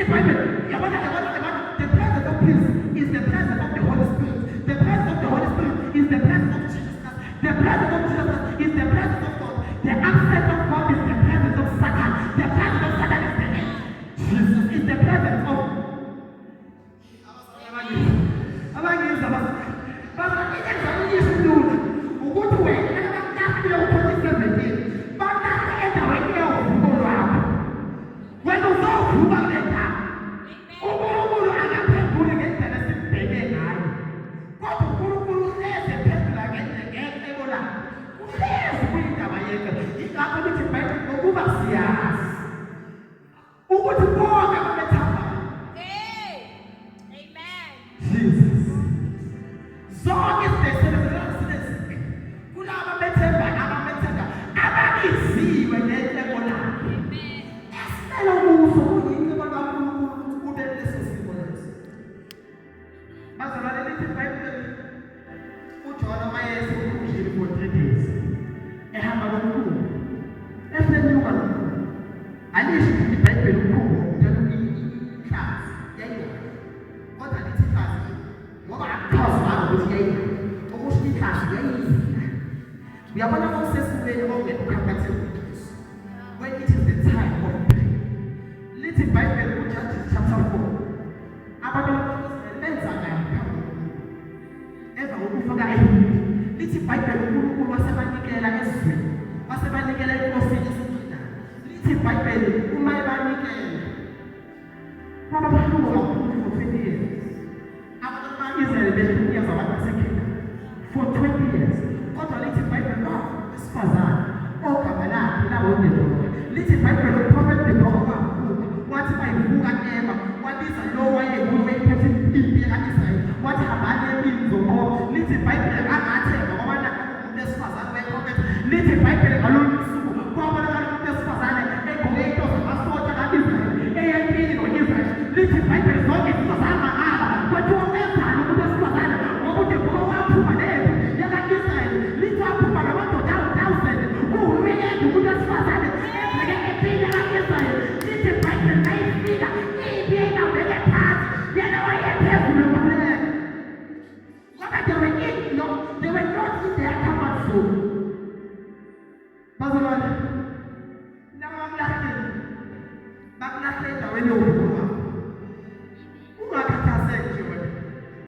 The presence of peace is the presence of the Holy Spirit. The presence of the Holy Spirit is the presence of Jesus. The presence of Jesus is the presence of God. The absence of God is the presence of Satan. The presence of Satan is the end. Jesus is the presence of when it is the time of prayer. Little Bible, Judges chapter 4. Little Bible, wasebanikela esizweni, wasebanikela enkosini esithina. Little Bible, umayibanikela. Baba bahluka kakhulu for 20 years. Abantu baka-Israel behlukeza abantu baseKenya for 20 years. Kodwa Little Bible, wesifazane, ogama lakhe lawondelwa. Little Bible, prophet Deborah, wathi bayivuka Ema, wabiza lo wayenguye ephethe impi yaka-Israyeli, wathi hambani eminzo ngoba Little Bible angathemba ngoba wesifazane weprophet. Little Bible ngalolu suku kwabonakala umuntu wesifazane egqoke into zamasotsha ka-Israyeli eyempini no-Israyeli. Little Bible zonke zizozama ngaba kwethiwa wenzani umuntu wesifazane ngoba uDeborah waphuma nempi yaka-Israyeli. Lithi waphuma namadoda awu-1,000 kuwuyena umuntu wesifazane ebheke empini yaka-Israyeli. Little Bible nayifika impi engabheke phansi yena wayephezulu kuleyo ngoba they were not in their comfort zone. Bazalwane, nabamlahleli bakulahlela endaweni yokudla